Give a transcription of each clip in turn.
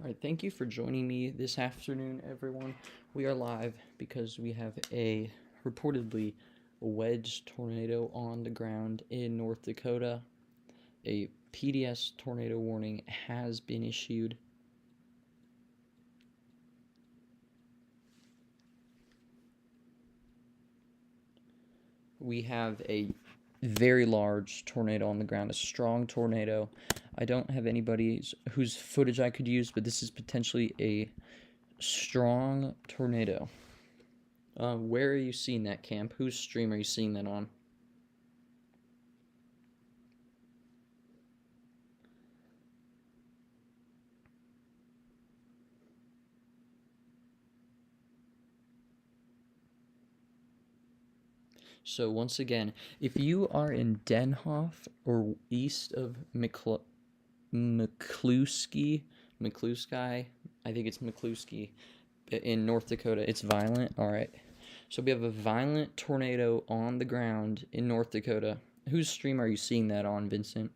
Alright, thank you for joining me this afternoon, everyone. We are live because we have a reportedly Wedge tornado on the ground in North Dakota. A PDS tornado warning has been issued. We have a very large tornado on the ground, a strong tornado. I don't have anybody whose footage I could use, but this is potentially a strong tornado. Where are you seeing that, Camp? Whose stream are you seeing that on? So once again, if you are in Denhoff or east of McCluskey, I think it's McCluskey, in North Dakota, it's violent. All right. So we have a violent tornado on the ground in North Dakota. Whose stream are you seeing that on, Vincent?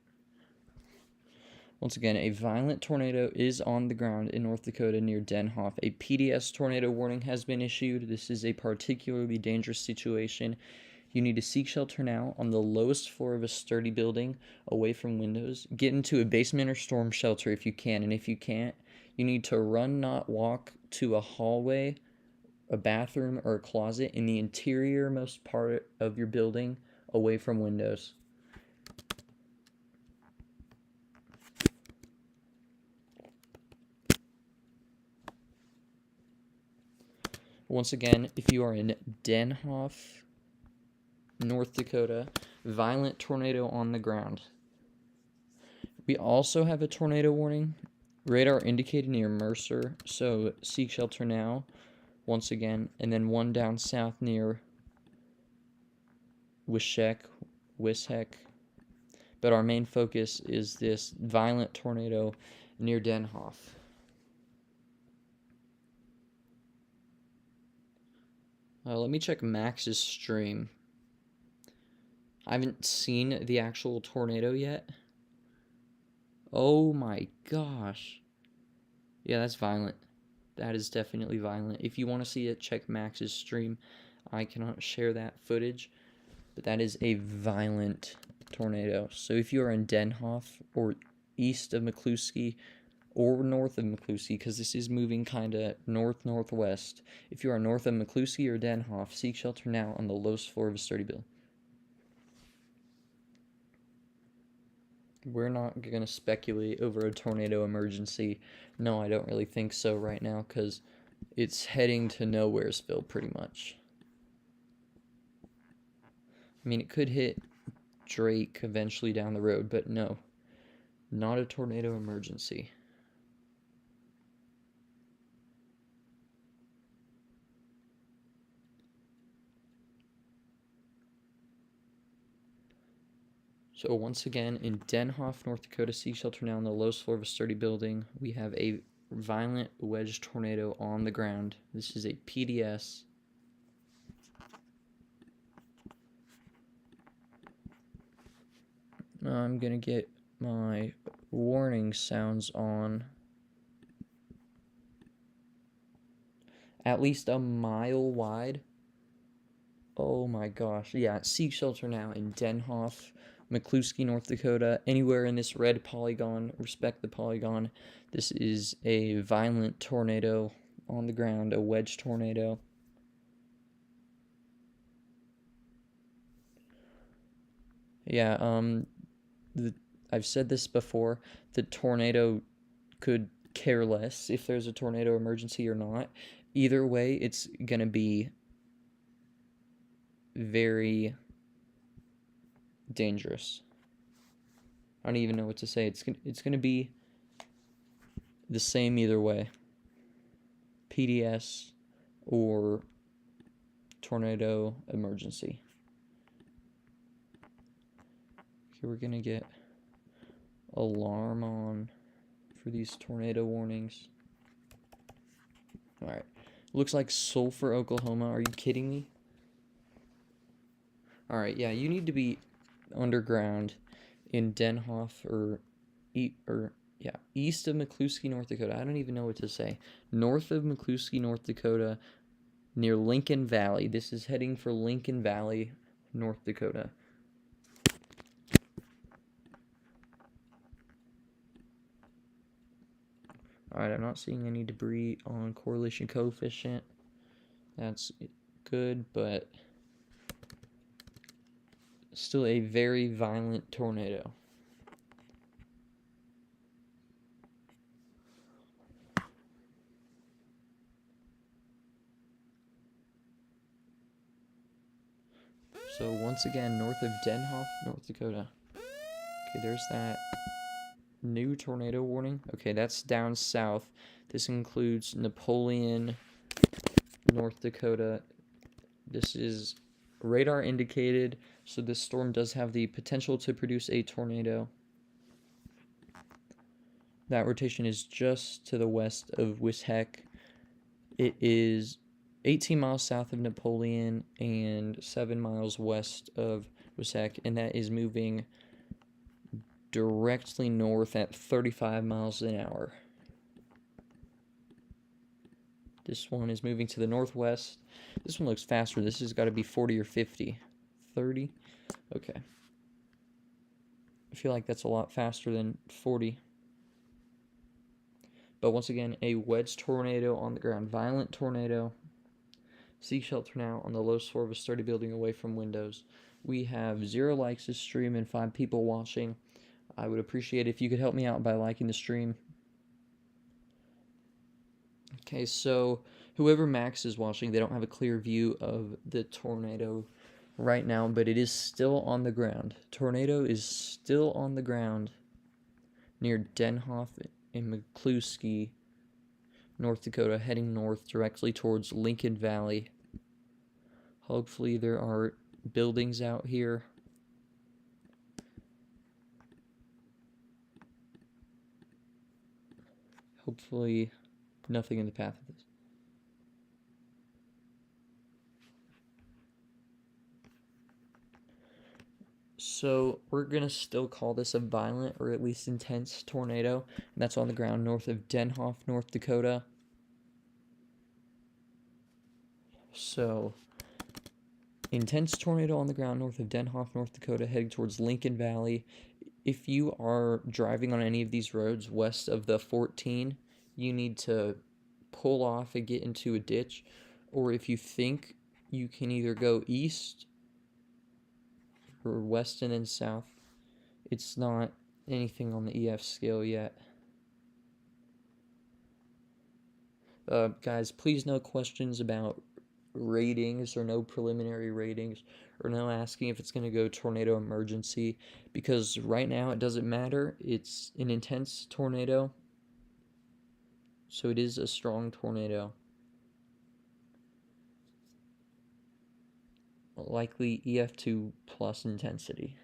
Once again, a violent tornado is on the ground in North Dakota near Denhoff. A PDS tornado warning has been issued. This is a particularly dangerous situation. You need to seek shelter now on the lowest floor of a sturdy building, away from windows. Get into a basement or storm shelter if you can, and if you can't, you need to run, not walk, to a hallway, a bathroom, or a closet in the interiormost part of your building, away from windows. Once again, if you are in Denhoff, North Dakota, violent tornado on the ground. We also have a tornado warning. Radar indicated near Mercer, so seek shelter now, once again. And then one down south near Wishek. But our main focus is this violent tornado near Denhoff. Let me check Max's stream. I haven't seen the actual tornado yet. Oh my gosh. Yeah, that's violent. That is definitely violent. If you want to see it, check Max's stream. I cannot share that footage, but that is a violent tornado. So if you are in Denhoff or east of McCluskey or north of McCluskey, because this is moving kind of north-northwest. If you are north of McCluskey or Denhoff, seek shelter now on the lowest floor of a sturdy building. We're not going to speculate over a tornado emergency. No, I don't really think so right now, because it's heading to Nowheresville pretty much. I mean, it could hit Drake eventually down the road, but no, not a tornado emergency. So once again, in Denhoff, North Dakota, seek shelter now on the lowest floor of a sturdy building. We have a violent wedge tornado on the ground. This is a PDS. I'm going to get my warning sounds on. At least a mile wide. Oh my gosh. Yeah, seek shelter now in Denhoff, McCluskey, North Dakota, anywhere in this red polygon. Respect the polygon. This is a violent tornado on the ground, a wedge tornado. Yeah, I've said this before. The tornado could care less if there's a tornado emergency or not. Either way, it's going to be very dangerous. I don't even know what to say. It's going to be the same either way. PDS or tornado emergency. Okay, we're going to get alarm on for these tornado warnings. Alright. Looks like Sulphur, Oklahoma. Are you kidding me? Alright, yeah, you need to be underground in Denhoff or yeah, east of McCluskey, North Dakota. I don't even know what to say. North of McCluskey, North Dakota, near Lincoln Valley. This is heading for Lincoln Valley, North Dakota. Alright, I'm not seeing any debris on correlation coefficient. That's good, but still a very violent tornado. So once again, north of Denhoff, North Dakota. Okay, there's that new tornado warning. Okay, that's down south. This includes Napoleon, North Dakota. This is radar indicated, so this storm does have the potential to produce a tornado. That rotation is just to the west of Wisheck. It is 18 miles south of Napoleon and 7 miles west of Wisheck, and that is moving directly north at 35 miles an hour. This one is moving to the northwest. This one looks faster. This has got to be 40 or 50. 30? Okay. I feel like that's a lot faster than 40. But once again, a wedge tornado on the ground. Violent tornado. Seek shelter now on the lowest floor of a sturdy building away from windows. We have 0 likes this stream and 5 people watching. I would appreciate it if you could help me out by liking the stream. Okay, so whoever Max is watching, they don't have a clear view of the tornado right now, but it is still on the ground. Tornado is still on the ground near Denhoff and McCluskey, North Dakota, heading north directly towards Lincoln Valley. Hopefully there are buildings out here. Hopefully nothing in the path of this. So we're going to still call this a violent or at least intense tornado. And that's on the ground north of Denhoff, North Dakota. So intense tornado on the ground north of Denhoff, North Dakota, heading towards Lincoln Valley. If you are driving on any of these roads west of the 14, you need to pull off and get into a ditch. Or if you think you can either go east or west and then south. It's not anything on the EF scale yet. Guys, please no questions about ratings or no preliminary ratings or no asking if it's going to go tornado emergency, because right now it doesn't matter. It's an intense tornado, so it is a strong tornado. Likely EF2 plus intensity.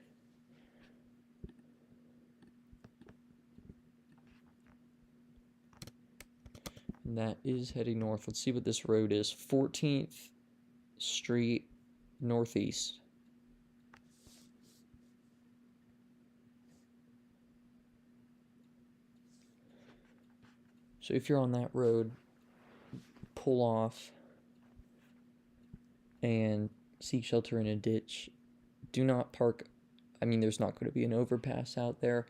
And that is heading north. Let's see what this road is. 14th Street Northeast. So if you're on that road, pull off and seek shelter in a ditch. Do not park. I mean, there's not going to be an overpass out there,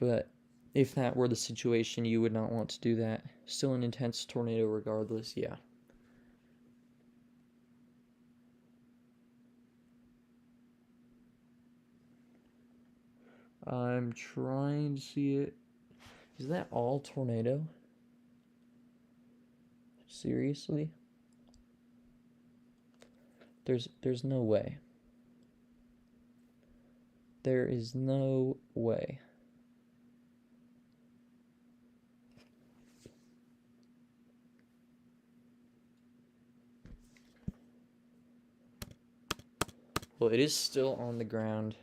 but if that were the situation, you would not want to do that. Still an intense tornado regardless, yeah. I'm trying to see it. Is that all tornado? Seriously? There's no way. There is no way. Well, it is still on the ground,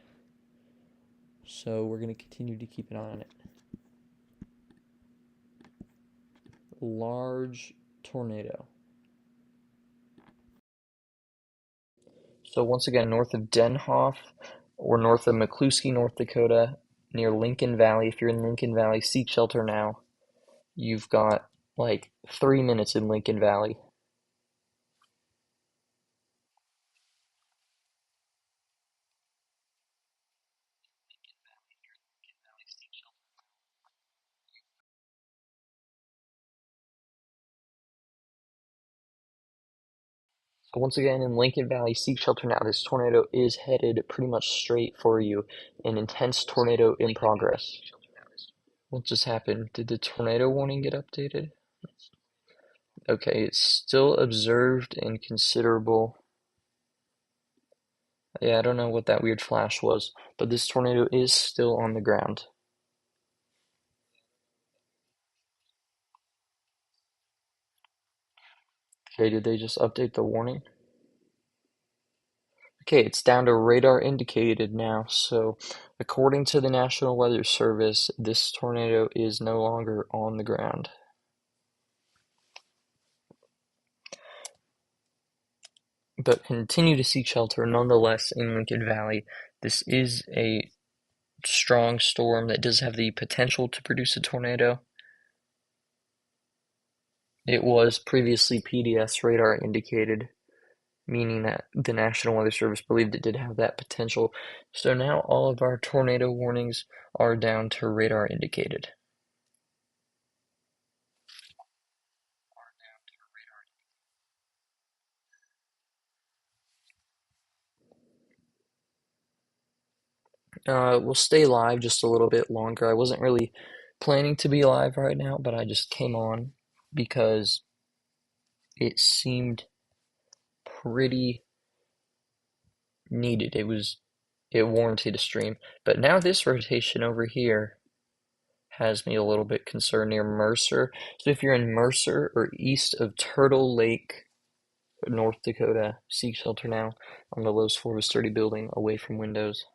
so we're going to continue to keep an eye on it. Large tornado. So once again, north of Denhoff or north of McCluskey, North Dakota, near Lincoln Valley. If you're in Lincoln Valley, seek shelter now. You've got like 3 minutes in Lincoln Valley. So once again, in Lincoln Valley, seek shelter now. This tornado is headed pretty much straight for you. An intense tornado in progress. What just happened? Did the tornado warning get updated? Okay, it's still observed and considerable. Yeah, I don't know what that weird flash was, but this tornado is still on the ground. Okay, did they just update the warning? Okay, it's down to radar indicated now. So, according to the National Weather Service, this tornado is no longer on the ground. But continue to seek shelter nonetheless in Lincoln Valley. This is a strong storm that does have the potential to produce a tornado. It was previously PDS radar indicated, meaning that the National Weather Service believed it did have that potential. So now all of our tornado warnings are down to radar indicated. We'll stay live just a little bit longer. I wasn't really planning to be live right now, but I just came on because it seemed pretty needed. It warranted a stream. But now this rotation over here has me a little bit concerned near Mercer. So if you're in Mercer or east of Turtle Lake, North Dakota, seek shelter now on the lowest floor of a sturdy building away from windows.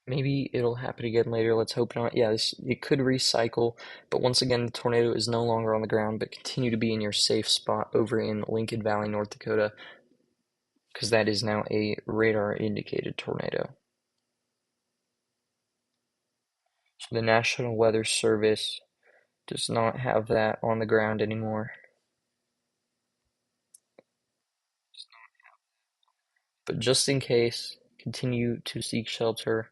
Maybe it'll happen again later. Let's hope not. Yeah, it could recycle, but once again, the tornado is no longer on the ground, but continue to be in your safe spot over in Lincoln Valley, North Dakota, because that is now a radar indicated tornado. So the National Weather Service does not have that on the ground anymore. But just in case, continue to seek shelter.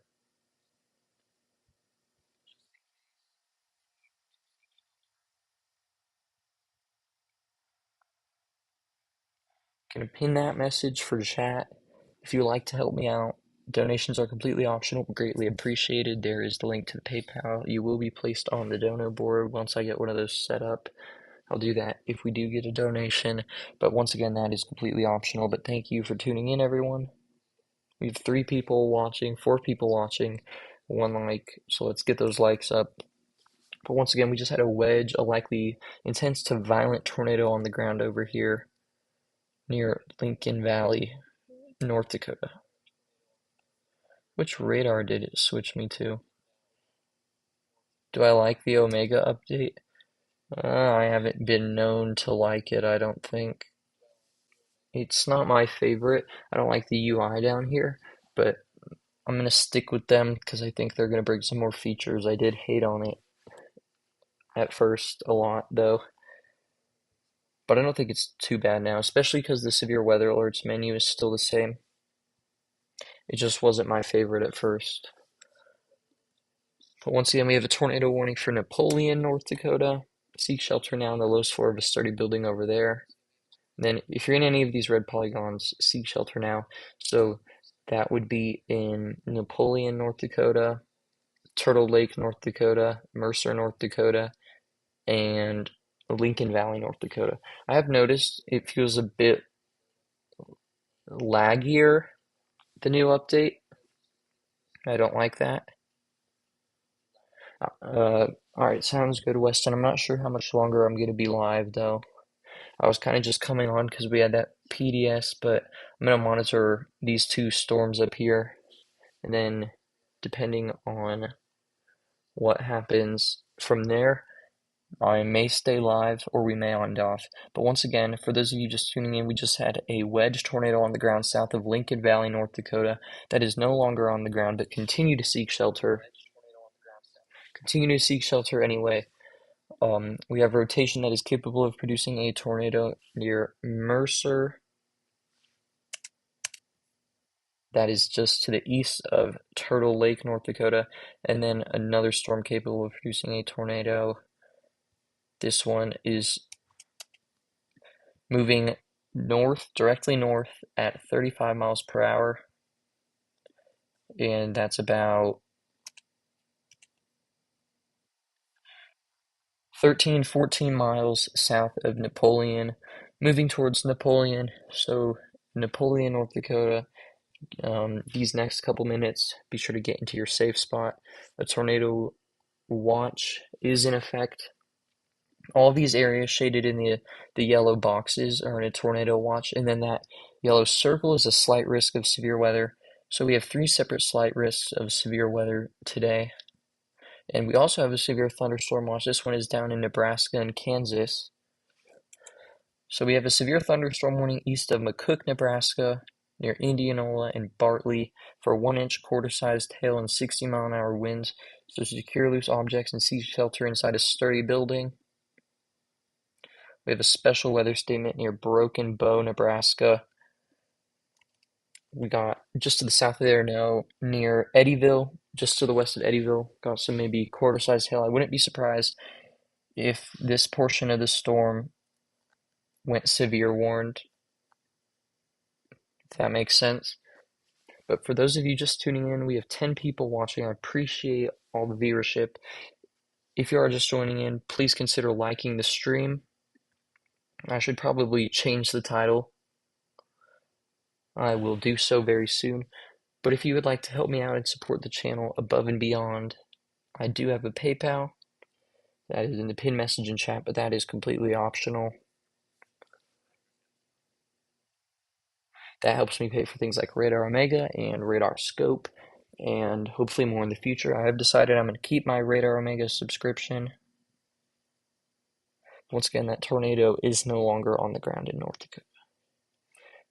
Gonna pin that message for chat. If you'd like to help me out, donations are completely optional, greatly appreciated. There is the link to the PayPal. You will be placed on the dono board once I get one of those set up. I'll do that if we do get a donation. But once again, that is completely optional. But thank you for tuning in, everyone. We have 3 people watching, 4 people watching, 1 like. So let's get those likes up. But once again, we just had a wedge, a likely intense to violent tornado on the ground over here near Lincoln Valley, North Dakota. Which radar did it switch me to? Do I like the Omega update? I haven't been known to like it, I don't think. It's not my favorite. I don't like the UI down here, but I'm gonna stick with them because I think they're gonna bring some more features. I did hate on it at first a lot, though. But I don't think it's too bad now, especially because the severe weather alerts menu is still the same. It just wasn't my favorite at first. But once again, we have a tornado warning for Napoleon, North Dakota. Seek shelter now on the lowest floor of a sturdy building over there. And then, if you're in any of these red polygons, seek shelter now. So that would be in Napoleon, North Dakota, Turtle Lake, North Dakota, Mercer, North Dakota, and Lincoln Valley, North Dakota. I have noticed it feels a bit laggier, the new update. I don't like that. Alright, sounds good, Weston. I'm not sure how much longer I'm gonna be live though. I was kind of just coming on because we had that PDS, but I'm gonna monitor these two storms up here, and then depending on what happens from there, I may stay live or we may end off. But once again, for those of you just tuning in, we just had a wedge tornado on the ground south of Lincoln Valley, North Dakota, that is no longer on the ground, but continue to seek shelter. Continue to seek shelter anyway. We have rotation that is capable of producing a tornado near Mercer. That is just to the east of Turtle Lake, North Dakota, and then another storm capable of producing a tornado. This one is moving north, directly north at 35 miles per hour, and that's about 13, 14 miles south of Napoleon, moving towards Napoleon. So, Napoleon, North Dakota. These next couple minutes, be sure to get into your safe spot. A tornado watch is in effect. All these areas shaded in the yellow boxes are in a tornado watch, and then that yellow circle is a slight risk of severe weather. So we have three separate slight risks of severe weather today. And we also have a severe thunderstorm watch. This one is down in Nebraska and Kansas. So we have a severe thunderstorm warning east of McCook, Nebraska, near Indianola and Bartley for 1-inch quarter-sized hail and 60-mile-an-hour winds. So secure loose objects and seek shelter inside a sturdy building. We have a special weather statement near Broken Bow, Nebraska. We got just to the south of there now, near Eddyville, just to the west of Eddyville, got some maybe quarter-sized hail. I wouldn't be surprised if this portion of the storm went severe warned, if that makes sense. But for those of you just tuning in, we have 10 people watching. I appreciate all the viewership. If you are just joining in, please consider liking the stream. I should probably change the title. I will do so very soon. But if you would like to help me out and support the channel above and beyond, I do have a PayPal. That is in the pinned message and chat, but that is completely optional. That helps me pay for things like Radar Omega and Radar Scope, and hopefully more in the future. I have decided I'm going to keep my Radar Omega subscription. Once again, that tornado is no longer on the ground in North Dakota.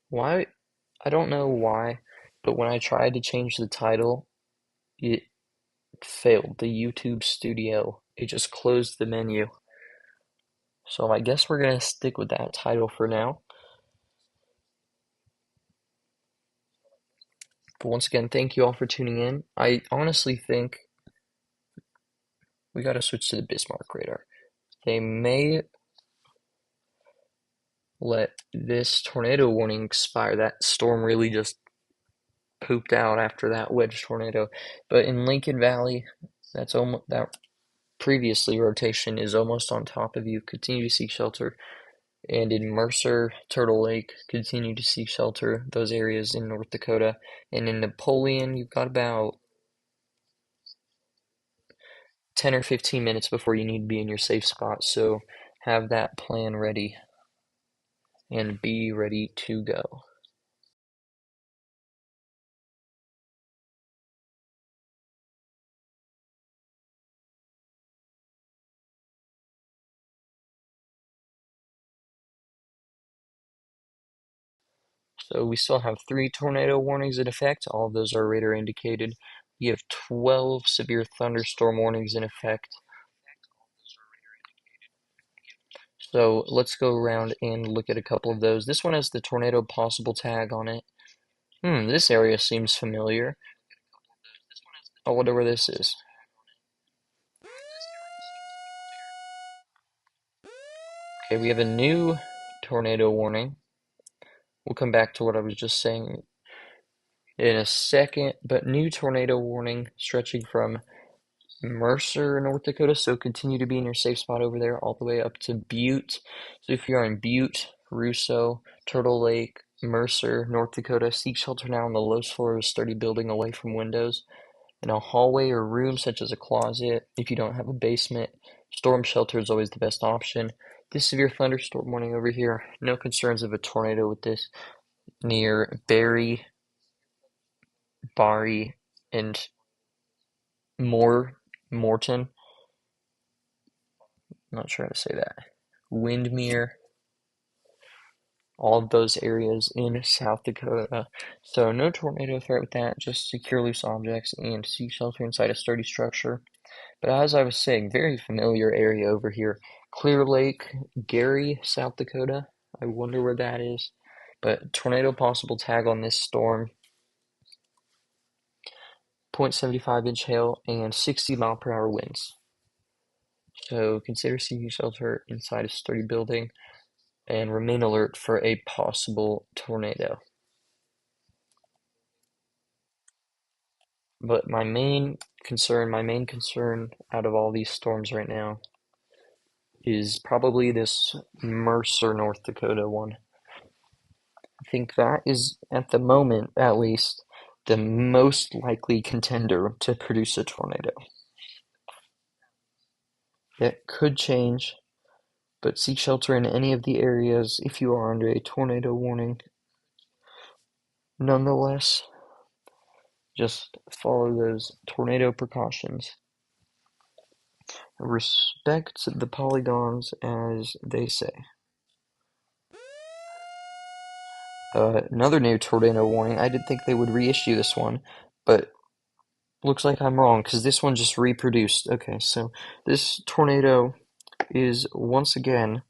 Why? I don't know why, but when I tried to change the title, it failed. The YouTube studio, it just closed the menu. So I guess we're going to stick with that title for now. But once again, thank you all for tuning in. I honestly think we got to switch to the Bismarck radar. They may let this tornado warning expire. That storm really just pooped out after that wedge tornado. But in Lincoln Valley, that's almost that previously rotation is almost on top of you. Continue to seek shelter. And in Mercer, Turtle Lake, continue to seek shelter. Those areas in North Dakota. And in Napoleon, you've got about 10 or 15 minutes before you need to be in your safe spot. So have that plan ready and be ready to go. So we still have 3 tornado warnings in effect. All of those are radar indicated. We have 12 severe thunderstorm warnings in effect. So let's go around and look at a couple of those. This one has the tornado possible tag on it. This area seems familiar. I wonder where this is. Okay, we have a new tornado warning. We'll come back to what I was just saying in a second, but new tornado warning stretching from Mercer, North Dakota, so continue to be in your safe spot over there all the way up to Butte. So if you're in Butte, Russo, Turtle Lake, Mercer, North Dakota, seek shelter now on the lowest floor of a sturdy building away from windows. in a hallway or room such as a closet. If you don't have a basement, storm shelter is always the best option. This severe thunderstorm warning over here, no concerns of a tornado with this near Barry, Bari, and Morton. I'm not sure how to say that. Windmere, all of those areas in South Dakota. So no tornado threat with that, just secure loose objects and seek shelter inside a sturdy structure. But as I was saying, very familiar area over here. Clear Lake, Gary, South Dakota. I wonder where that is. But tornado possible tag on this storm. 0.75-inch hail and 60-mile-per-hour winds. So consider seeking shelter inside a sturdy building and remain alert for a possible tornado. But my main concern out of all these storms right now is probably this Mercer, North Dakota one. I think that is, at the moment at least, the most likely contender to produce a tornado. It could change, but seek shelter in any of the areas if you are under a tornado warning. Nonetheless, just follow those tornado precautions. Respect the polygons, as they say. Another new tornado warning. I didn't think they would reissue this one, but looks like I'm wrong because this one just reproduced. Okay, so this tornado is once again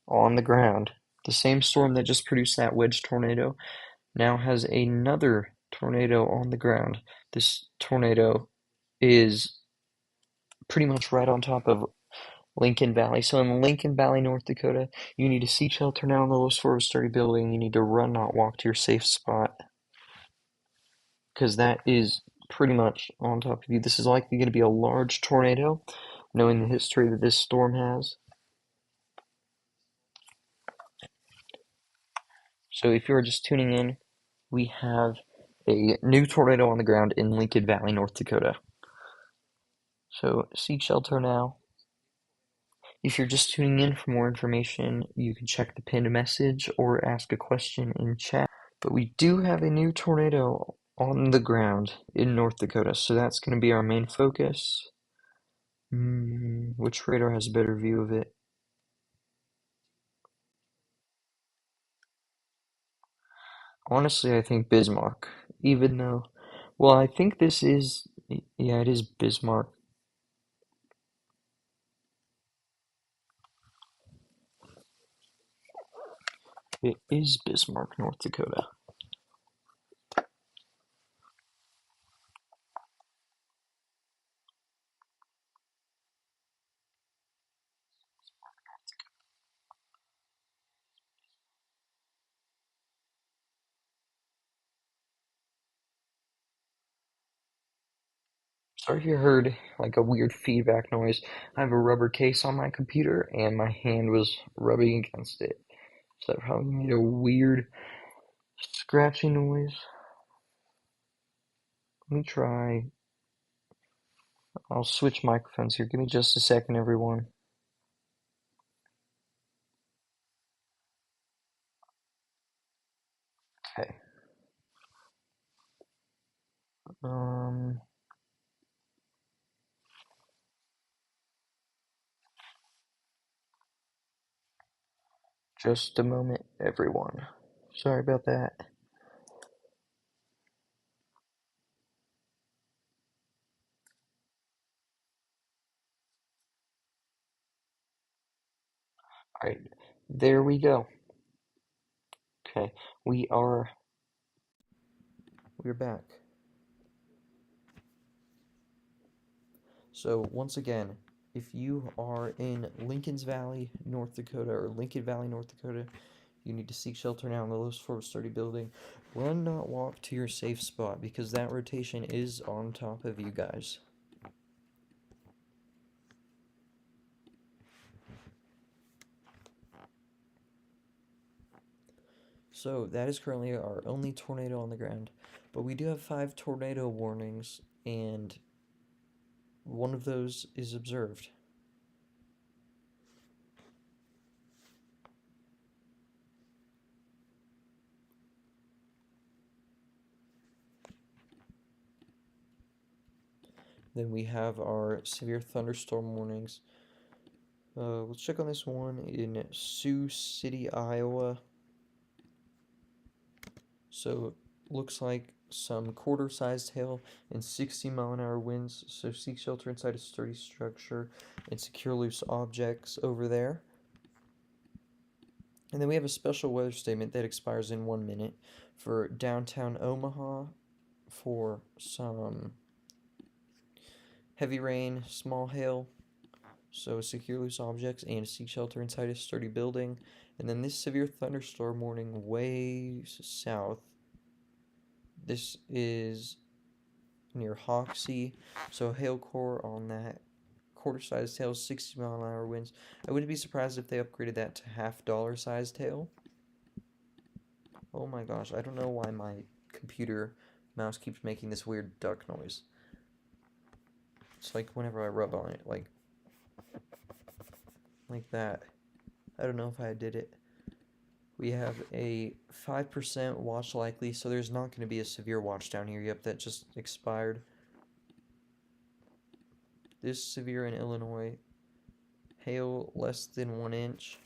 on the ground. The same storm that just produced that Wedge tornado now has another tornado on the ground. This tornado is pretty much right on top of Lincoln Valley. So in Lincoln Valley, North Dakota, you need to seek shelter now in the lowest floor of a sturdy building. You need to run, not walk to your safe spot, because that is pretty much on top of you. This is likely going to be a large tornado, knowing the history that this storm has. So if you're just tuning in, we have a new tornado on the ground in Lincoln Valley, North Dakota. So seek shelter now. If you're just tuning in for more information, you can check the pinned message or ask a question in chat. But we do have a new tornado on the ground in North Dakota, so that's going to be our main focus. Which radar has a better view of it? Honestly, I think Bismarck, even though, well, I think this is, yeah, it is Bismarck. It is Bismarck, North Dakota. Sorry if you heard like a weird feedback noise. I have a rubber case on my computer and my hand was rubbing against it. So that probably made a weird scratchy noise. Let me try. I'll switch microphones here. Give me just a second, everyone. Okay. Just a moment, everyone. Sorry about that. All right, there we go. Okay, we're back. So once again, if you are in Lincoln's Valley, North Dakota, or Lincoln Valley, North Dakota, you need to seek shelter now in the lowest floor of sturdy building. Run, not walk to your safe spot because that rotation is on top of you guys. So that is currently our only tornado on the ground, but we do have 5 tornado warnings and one of those is observed. Then we have our severe thunderstorm warnings. Let's check on this one in Sioux City, Iowa. So looks like some quarter-sized hail and 60-mile-an-hour winds. So seek shelter inside a sturdy structure and secure loose objects over there. And then we have a special weather statement that expires in 1 minute for downtown Omaha for some heavy rain, small hail. So secure loose objects and seek shelter inside a sturdy building. And then this severe thunderstorm warning way south. This is near Hoxie. So hail core on that quarter-sized hail, 60-mile-an-hour winds. I wouldn't be surprised if they upgraded that to half-dollar-sized hail. Oh my gosh, I don't know why my computer mouse keeps making this weird duck noise. It's like whenever I rub on it, like that. I don't know if I did it. We have a 5% watch likely, so there's not going to be a severe watch down here. Yep, that just expired. This severe in Illinois. Hail less than 1 inch.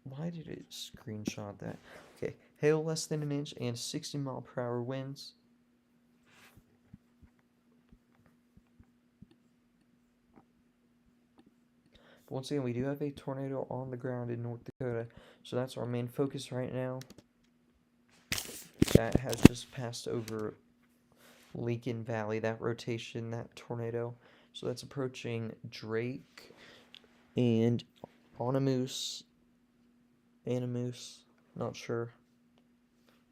Why did it screenshot that? Okay, hail less than 1 inch and 60-mile-per-hour winds. But once again, we do have a tornado on the ground in North Dakota, so that's our main focus right now. That has just passed over Lincoln Valley, that rotation, that tornado. So that's approaching Drake and Anamoose, not sure.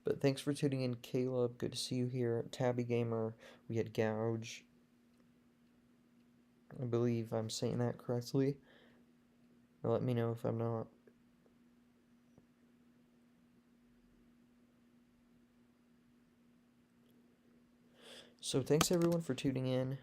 But thanks for tuning in, Caleb. Good to see you here. Tabby Gamer, we had Gouge. I believe I'm saying that correctly. Let me know if I'm not. So thanks everyone for tuning in.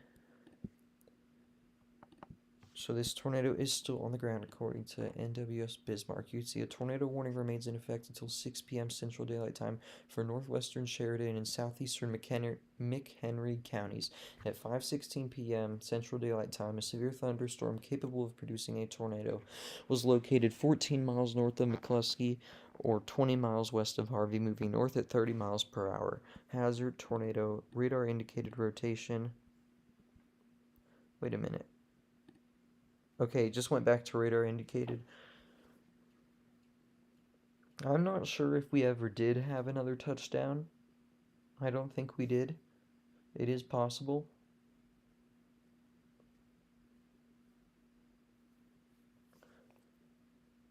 So this tornado is still on the ground according to NWS Bismarck. You can see a tornado warning remains in effect until 6 p.m. Central Daylight Time for northwestern Sheridan and southeastern McHenry counties. At 5:16 p.m. Central Daylight Time, a severe thunderstorm capable of producing a tornado was located 14 miles north of McCluskey or 20 miles west of Harvey, moving north at 30 miles per hour. Hazard, tornado, radar indicated rotation. Wait a minute. Okay, just went back to radar indicated. I'm not sure if we ever did have another touchdown. I don't think we did. It is possible.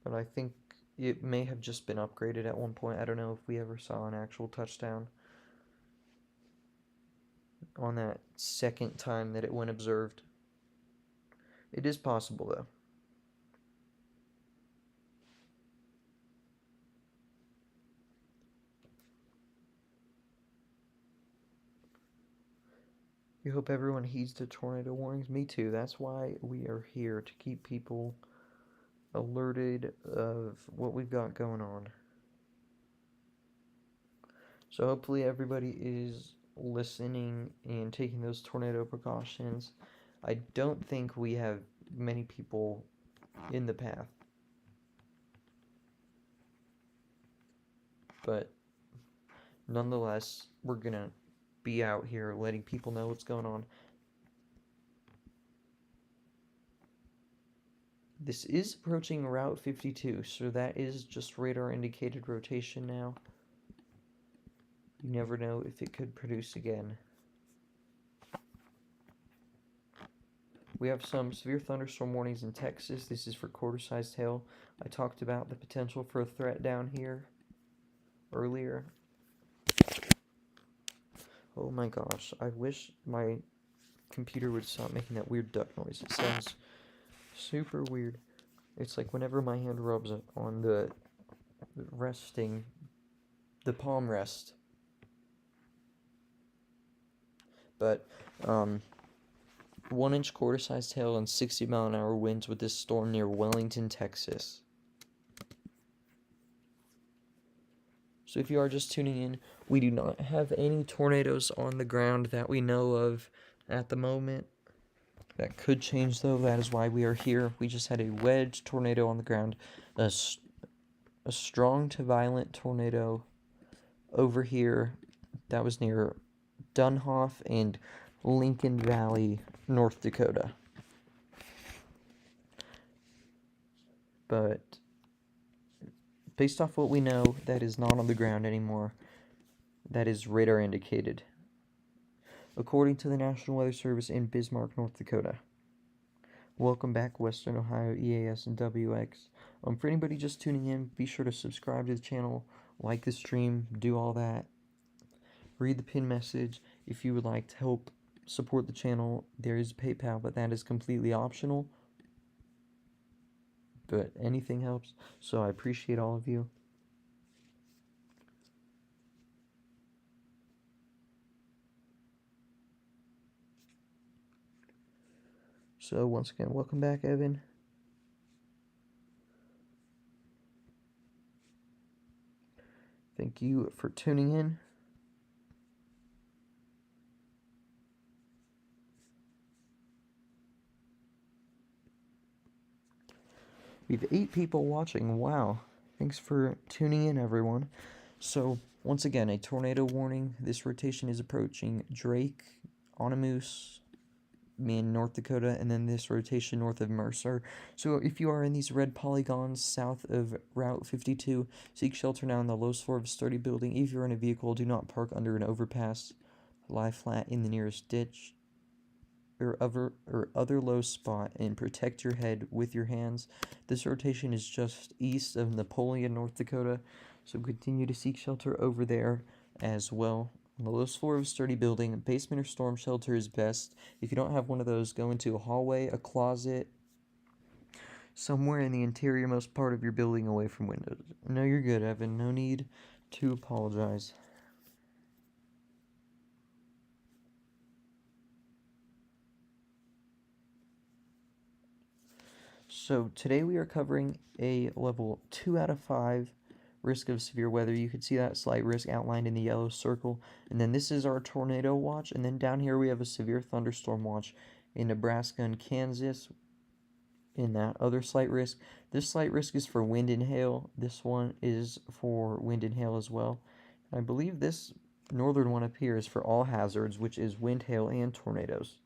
But I think it may have just been upgraded at one point. I don't know if we ever saw an actual touchdown on that second time that it went observed. It is possible, though. We hope everyone heeds the tornado warnings. Me too. That's why we are here, to keep people alerted of what we've got going on. So hopefully everybody is listening and taking those tornado precautions. I don't think we have many people in the path. But nonetheless, we're going to be out here letting people know what's going on. This is approaching Route 52, so that is just radar indicated rotation now. You never know if it could produce again. We have some severe thunderstorm warnings in Texas. This is for quarter-sized hail. I talked about the potential for a threat down here earlier. Oh my gosh, I wish my computer would stop making that weird duck noise. It sounds super weird. It's like whenever my hand rubs on the resting the palm rest. But 1-inch quarter-sized hail and 60-mile-an-hour winds with this storm near Wellington, Texas. So if you are just tuning in, we do not have any tornadoes on the ground that we know of at the moment. That could change, though. That is why we are here. We just had a Wedge tornado on the ground, a strong to violent tornado over here that was near Dunhoff and Lincoln Valley, North Dakota. But based off what we know, that is not on the ground anymore. That is radar indicated, according to the National Weather Service in Bismarck, North Dakota. Welcome back, Western Ohio, EAS, and WX. For anybody just tuning in, be sure to subscribe to the channel, like the stream, do all that. Read the pin message. If you would like to help support the channel, there is PayPal, but that is completely optional. But anything helps, so I appreciate all of you. So once again, welcome back, Evan. Thank you for tuning in. We have 8 people watching. Wow. Thanks for tuning in, everyone. So, once again, a tornado warning. This rotation is approaching Drake, Onamoose, in North Dakota, and then this rotation north of Mercer. So if you are in these red polygons south of Route 52, seek shelter now in the lowest floor of a sturdy building. If you're in a vehicle, do not park under an overpass. Lie flat in the nearest ditch or other low spot, and protect your head with your hands. This rotation is just east of Napoleon, North Dakota, so continue to seek shelter over there as well. On the lowest floor of a sturdy building, a basement or storm shelter is best. If you don't have one of those, go into a hallway, a closet, somewhere in the interiormost part of your building away from windows. No, you're good, Evan. No need to apologize. So today we are covering a level 2 out of 5 risk of severe weather. You can see that slight risk outlined in the yellow circle. And then this is our tornado watch. And then down here we have a severe thunderstorm watch in Nebraska and Kansas in that other slight risk. This slight risk is for wind and hail. This one is for wind and hail as well. I believe this northern one up here is for all hazards, which is wind, hail, and tornadoes.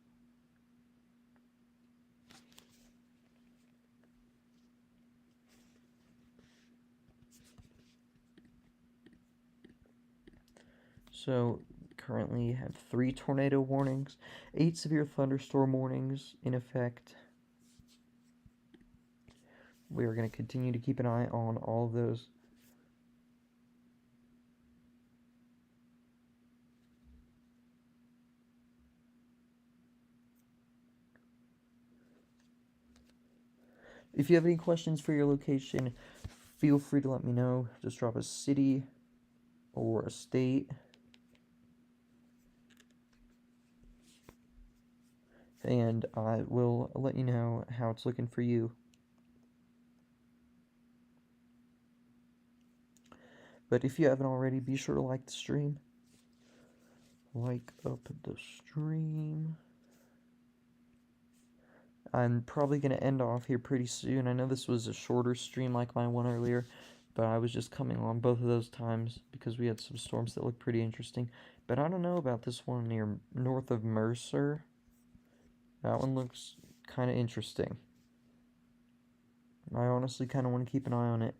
So currently have 3 tornado warnings, 8 severe thunderstorm warnings in effect. We are going to continue to keep an eye on all of those. If you have any questions for your location, feel free to let me know. Just drop a city or a state. And I will let you know how it's looking for you. But if you haven't already, be sure to like the stream. Like up the stream. I'm probably going to end off here pretty soon. I know this was a shorter stream like my one earlier, but I was just coming on both of those times because we had some storms that looked pretty interesting. But I don't know about this one near north of Mercer. That one looks kind of interesting. I honestly kind of want to keep an eye on it.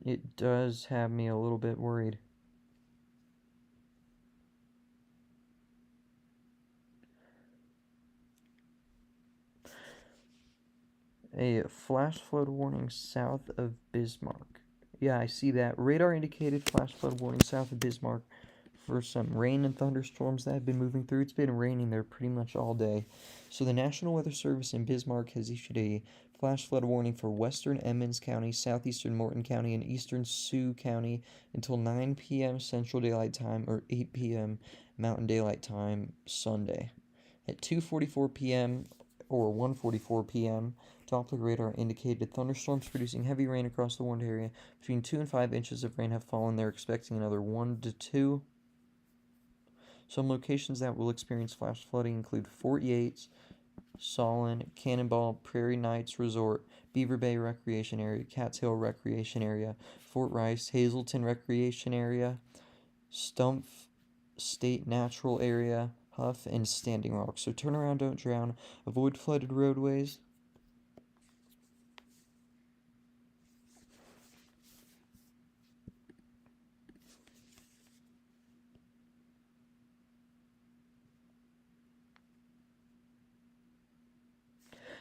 It does have me a little bit worried. A flash flood warning south of Bismarck. Yeah, I see that. Radar indicated flash flood warning south of Bismarck for some rain and thunderstorms that have been moving through. It's been raining there pretty much all day. So the National Weather Service in Bismarck has issued a Flash flood warning for western Emmons County, southeastern Morton County, and eastern Sioux County until 9 p.m. Central Daylight Time or 8 p.m. Mountain Daylight Time Sunday. At 2:44 p.m. or 1:44 p.m., Doppler radar indicated thunderstorms producing heavy rain across the warned area. Between 2 and 5 inches of rain have fallen. They're expecting another 1 to 2. Some locations that will experience flash flooding include Fort Yates, Solon, Cannonball, Prairie Knights Resort, Beaver Bay Recreation Area, Cats Hill Recreation Area, Fort Rice, Hazelton Recreation Area, Stumpf State Natural Area, Huff, and Standing Rock. So turn around, don't drown, avoid flooded roadways.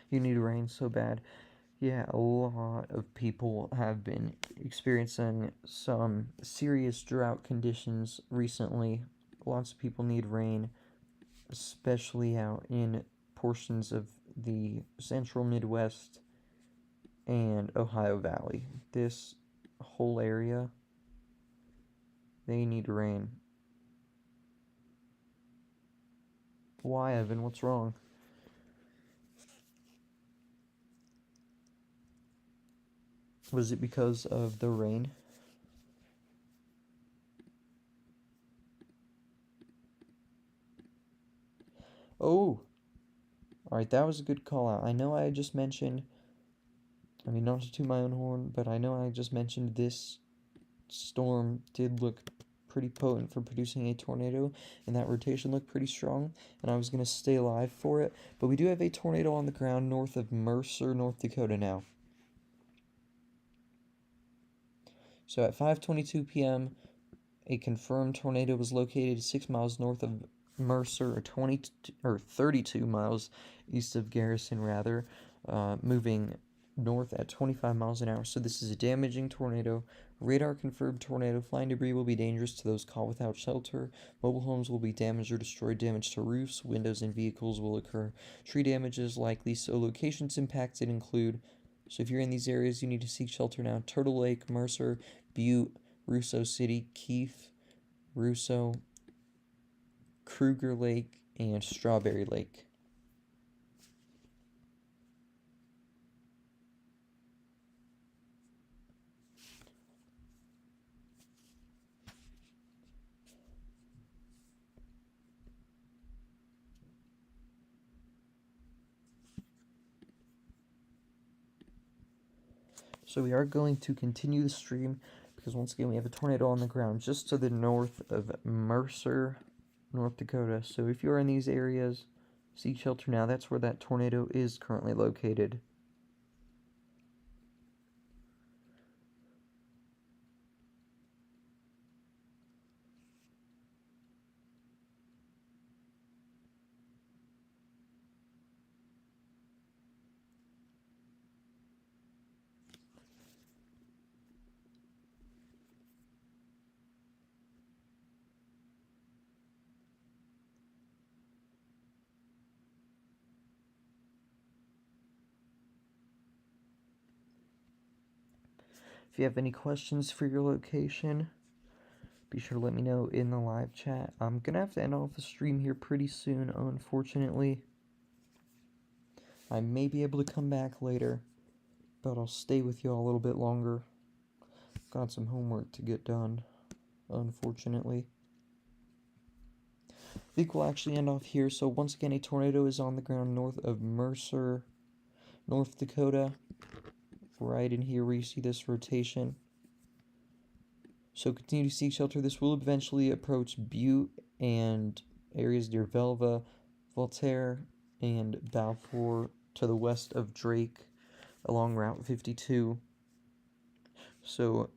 You need rain so bad. Yeah, a lot of people have been experiencing some serious drought conditions recently. Lots of people need rain, especially out in portions of the central Midwest and Ohio Valley. This whole area, they need rain. Why, Evan? What's wrong? Was it because of the rain? Oh! Alright, that was a good call out. I know I just mentioned, not to toot my own horn, but I know I just mentioned this storm did look pretty potent for producing a tornado, and that rotation looked pretty strong, and I was going to stay alive for it. But we do have a tornado on the ground north of Mercer, North Dakota now. So at 5:22 p.m., a confirmed tornado was located 6 miles north of Mercer, or 32 miles east of Garrison, moving north at 25 miles an hour. So this is a damaging tornado. Radar confirmed tornado. Flying debris will be dangerous to those caught without shelter. Mobile homes will be damaged or destroyed. Damage to roofs, windows, and vehicles will occur. Tree damage is likely. So locations impacted include, so if you're in these areas, you need to seek shelter now. Turtle Lake, Mercer, Butte, Russo City, Keith, Russo, Kruger Lake, and Strawberry Lake. So we are going to continue the stream because once again we have a tornado on the ground just to the north of Mercer, North Dakota. So if you're in these areas, seek shelter now. That's where that tornado is currently located. If you have any questions for your location, be sure to let me know in the live chat. I'm going to have to end off the stream here pretty soon, unfortunately. I may be able to come back later, but I'll stay with you all a little bit longer. Got some homework to get done, unfortunately. I think we'll actually end off here. So once again, a tornado is on the ground north of Mercer, North Dakota. Right in here where you see this rotation. So continue to seek shelter. This will eventually approach Butte and areas near Velva, Voltaire, and Balfour to the west of Drake along Route 52. So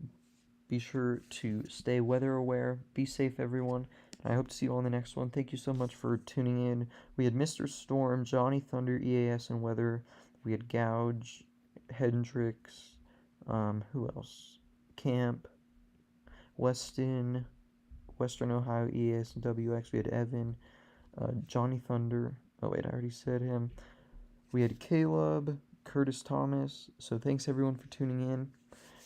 be sure to stay weather aware. Be safe, everyone. I hope to see you all in the next one. Thank you so much for tuning in. We had Mr. Storm, Johnny Thunder, EAS, and weather. We had Gouge, Hendrix, who else? Camp, Western Ohio, EAS, and WX. We had Evan, Johnny Thunder. Oh wait, I already said him. We had Caleb, Curtis Thomas. So thanks everyone for tuning in,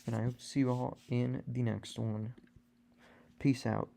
and I hope to see you all in the next one. Peace out.